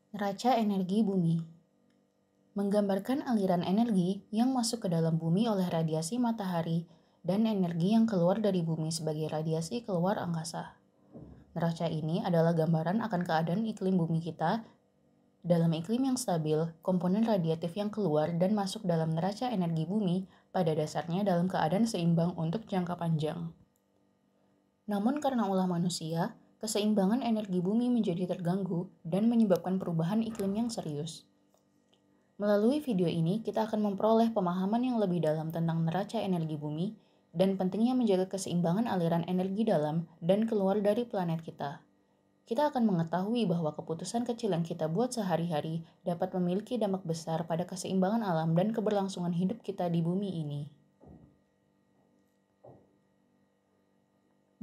Neraca energi bumi menggambarkan aliran energi yang masuk ke dalam bumi oleh radiasi matahari dan energi yang keluar dari bumi sebagai radiasi keluar angkasa. Neraca ini adalah gambaran akan keadaan iklim bumi kita. Dalam iklim yang stabil, komponen radiatif yang keluar dan masuk dalam neraca energi bumi pada dasarnya dalam keadaan seimbang untuk jangka panjang. Namun karena ulah manusia, keseimbangan energi bumi menjadi terganggu dan menyebabkan perubahan iklim yang serius. Melalui video ini, kita akan memperoleh pemahaman yang lebih dalam tentang neraca energi bumi dan pentingnya menjaga keseimbangan aliran energi dalam dan keluar dari planet kita. Kita akan mengetahui bahwa keputusan kecil yang kita buat sehari-hari dapat memiliki dampak besar pada keseimbangan alam dan keberlangsungan hidup kita di bumi ini.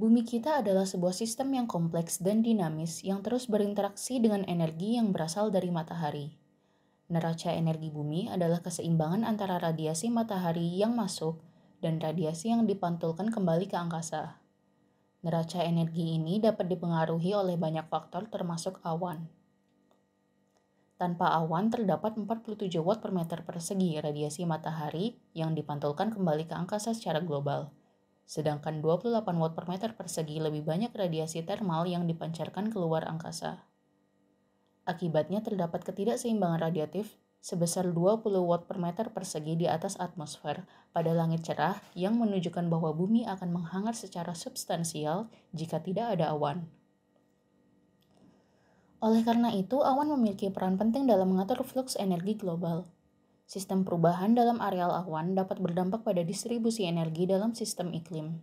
Bumi kita adalah sebuah sistem yang kompleks dan dinamis yang terus berinteraksi dengan energi yang berasal dari matahari. Neraca energi bumi adalah keseimbangan antara radiasi matahari yang masuk dan radiasi yang dipantulkan kembali ke angkasa. Neraca energi ini dapat dipengaruhi oleh banyak faktor termasuk awan. Tanpa awan terdapat 47 watt per meter persegi radiasi matahari yang dipantulkan kembali ke angkasa secara global. Sedangkan 28 watt per meter persegi lebih banyak radiasi termal yang dipancarkan keluar angkasa. Akibatnya terdapat ketidakseimbangan radiatif sebesar 20 watt per meter persegi di atas atmosfer pada langit cerah yang menunjukkan bahwa bumi akan menghangat secara substansial jika tidak ada awan. Oleh karena itu, awan memiliki peran penting dalam mengatur fluks energi global. Sistem perubahan dalam areal awan dapat berdampak pada distribusi energi dalam sistem iklim.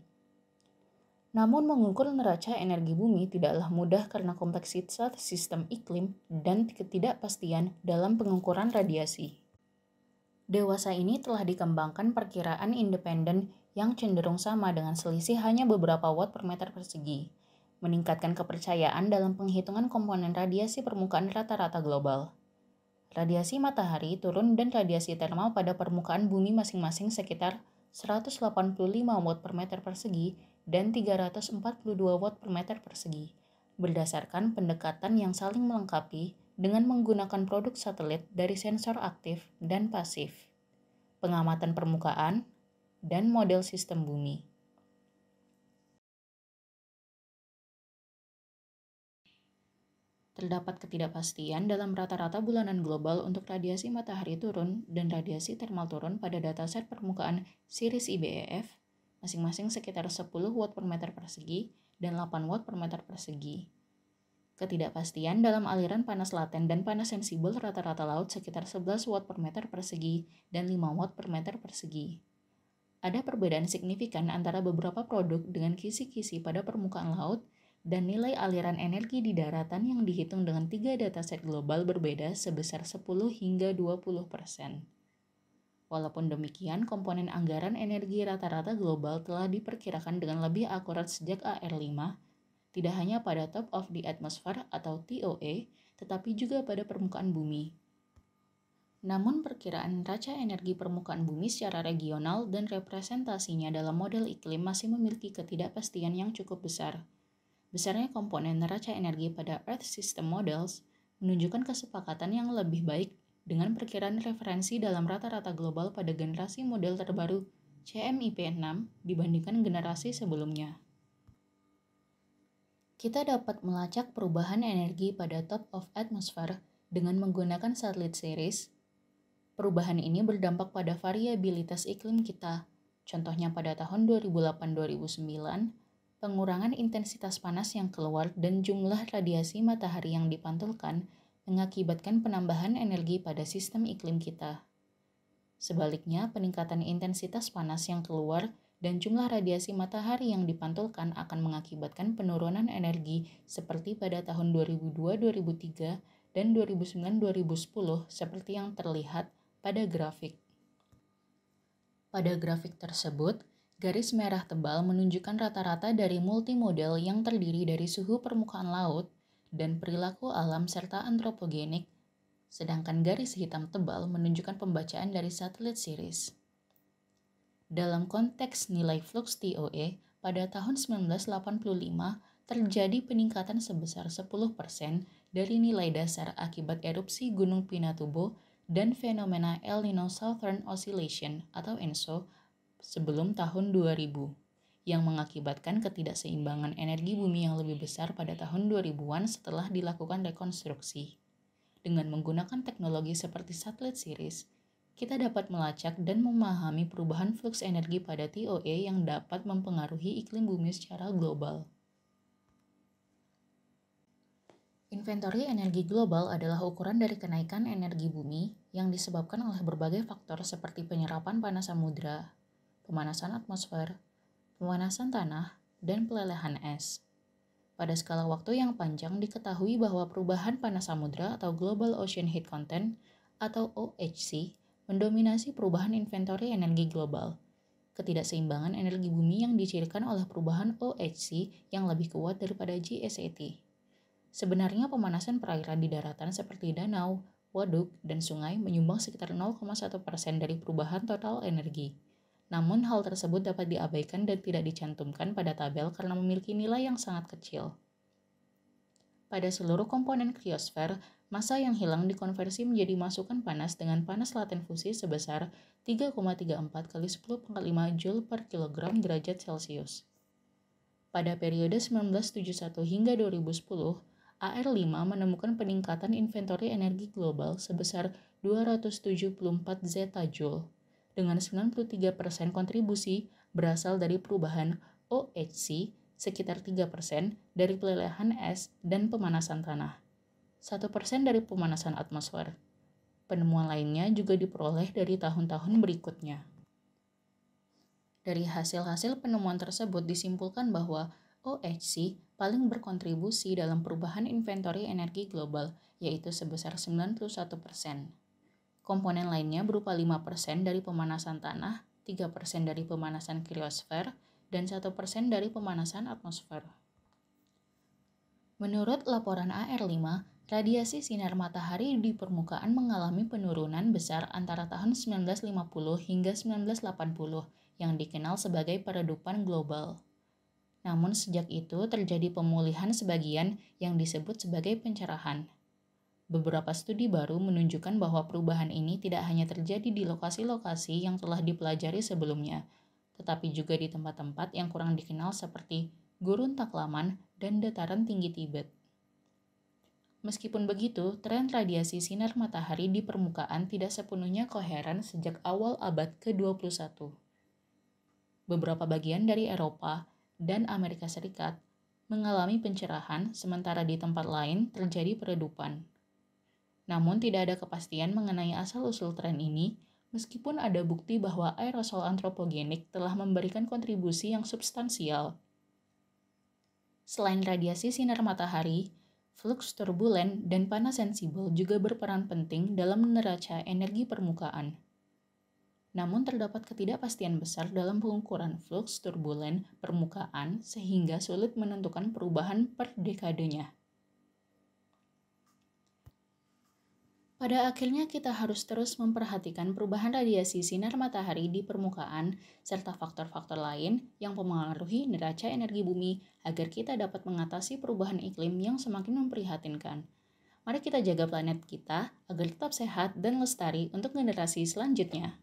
Namun mengukur neraca energi bumi tidaklah mudah karena kompleksitas sistem iklim dan ketidakpastian dalam pengukuran radiasi. Dewasa ini telah dikembangkan perkiraan independen yang cenderung sama dengan selisih hanya beberapa watt per meter persegi, meningkatkan kepercayaan dalam penghitungan komponen radiasi permukaan rata-rata global. Radiasi matahari turun dan radiasi termal pada permukaan bumi masing-masing sekitar 185 watt per meter persegi dan 342 watt per meter persegi, berdasarkan pendekatan yang saling melengkapi dengan menggunakan produk satelit dari sensor aktif dan pasif, pengamatan permukaan, dan model sistem bumi. Terdapat ketidakpastian dalam rata-rata bulanan global untuk radiasi matahari turun dan radiasi termal turun pada dataset permukaan Siris IBEF, masing-masing sekitar 10 watt per meter persegi dan 8 watt per meter persegi. Ketidakpastian dalam aliran panas laten dan panas sensibel rata-rata laut sekitar 11 watt per meter persegi dan 5 watt per meter persegi. Ada perbedaan signifikan antara beberapa produk dengan kisi-kisi pada permukaan laut dan nilai aliran energi di daratan yang dihitung dengan 3 dataset global berbeda sebesar 10 hingga 20%. Walaupun demikian, komponen anggaran energi rata-rata global telah diperkirakan dengan lebih akurat sejak AR5, tidak hanya pada top of the atmosphere atau TOE, tetapi juga pada permukaan bumi. Namun perkiraan neraca energi permukaan bumi secara regional dan representasinya dalam model iklim masih memiliki ketidakpastian yang cukup besar. Besarnya komponen neraca energi pada Earth System Models menunjukkan kesepakatan yang lebih baik dengan perkiraan referensi dalam rata-rata global pada generasi model terbaru CMIP6 dibandingkan generasi sebelumnya. Kita dapat melacak perubahan energi pada top of atmosphere dengan menggunakan satelit Ceres. Perubahan ini berdampak pada variabilitas iklim kita, contohnya pada tahun 2008-2009, pengurangan intensitas panas yang keluar dan jumlah radiasi matahari yang dipantulkan mengakibatkan penambahan energi pada sistem iklim kita. Sebaliknya, peningkatan intensitas panas yang keluar dan jumlah radiasi matahari yang dipantulkan akan mengakibatkan penurunan energi seperti pada tahun 2002-2003 dan 2009-2010 seperti yang terlihat pada grafik. Pada grafik tersebut, garis merah tebal menunjukkan rata-rata dari multimodel yang terdiri dari suhu permukaan laut dan perilaku alam serta antropogenik, sedangkan garis hitam tebal menunjukkan pembacaan dari satelit Ceres. Dalam konteks nilai fluks TOE, pada tahun 1985 terjadi peningkatan sebesar 10% dari nilai dasar akibat erupsi Gunung Pinatubo dan fenomena El Nino Southern Oscillation atau ENSO sebelum tahun 2000 yang mengakibatkan ketidakseimbangan energi bumi yang lebih besar pada tahun 2000-an setelah dilakukan rekonstruksi. Dengan menggunakan teknologi seperti satelit CIRIS, kita dapat melacak dan memahami perubahan fluks energi pada TOE yang dapat mempengaruhi iklim bumi secara global. Inventori energi global adalah ukuran dari kenaikan energi bumi yang disebabkan oleh berbagai faktor seperti penyerapan panas samudra, pemanasan atmosfer, pemanasan tanah, dan pelelehan es. Pada skala waktu yang panjang diketahui bahwa perubahan panas samudra atau Global Ocean Heat Content atau OHC mendominasi perubahan inventori energi global. Ketidakseimbangan energi bumi yang dicirikan oleh perubahan OHC yang lebih kuat daripada GSAT. Sebenarnya pemanasan perairan di daratan seperti danau, waduk, dan sungai menyumbang sekitar 0,1% dari perubahan total energi. Namun hal tersebut dapat diabaikan dan tidak dicantumkan pada tabel karena memiliki nilai yang sangat kecil. Pada seluruh komponen kriosfer, massa yang hilang dikonversi menjadi masukan panas dengan panas laten fusi sebesar 3,34 kali 10⁵ Joule per kilogram derajat Celcius. Pada periode 1971 hingga 2010, AR5 menemukan peningkatan inventori energi global sebesar 274 zeta-joule, dengan 93% kontribusi berasal dari perubahan OHC, sekitar 3% dari pelelehan es dan pemanasan tanah, 1% dari pemanasan atmosfer. Penemuan lainnya juga diperoleh dari tahun-tahun berikutnya. Dari hasil-hasil penemuan tersebut disimpulkan bahwa OHC paling berkontribusi dalam perubahan inventori energi global, yaitu sebesar 91%. Komponen lainnya berupa 5% dari pemanasan tanah, 3% dari pemanasan kriosfer, dan 1% dari pemanasan atmosfer. Menurut laporan AR5, radiasi sinar matahari di permukaan mengalami penurunan besar antara tahun 1950 hingga 1980 yang dikenal sebagai peredupan global. Namun sejak itu terjadi pemulihan sebagian yang disebut sebagai pencerahan. Beberapa studi baru menunjukkan bahwa perubahan ini tidak hanya terjadi di lokasi-lokasi yang telah dipelajari sebelumnya, tetapi juga di tempat-tempat yang kurang dikenal seperti Gurun Taklaman dan dataran tinggi Tibet. Meskipun begitu, tren radiasi sinar matahari di permukaan tidak sepenuhnya koheren sejak awal abad ke-21. Beberapa bagian dari Eropa dan Amerika Serikat mengalami pencerahan, sementara di tempat lain terjadi peredupan. Namun tidak ada kepastian mengenai asal-usul tren ini, meskipun ada bukti bahwa aerosol antropogenik telah memberikan kontribusi yang substansial. Selain radiasi sinar matahari, fluks turbulen dan panas sensibel juga berperan penting dalam neraca energi permukaan. Namun terdapat ketidakpastian besar dalam pengukuran fluks turbulen permukaan sehingga sulit menentukan perubahan per dekadenya. Pada akhirnya kita harus terus memperhatikan perubahan radiasi sinar matahari di permukaan serta faktor-faktor lain yang mempengaruhi neraca energi bumi agar kita dapat mengatasi perubahan iklim yang semakin memprihatinkan. Mari kita jaga planet kita agar tetap sehat dan lestari untuk generasi selanjutnya.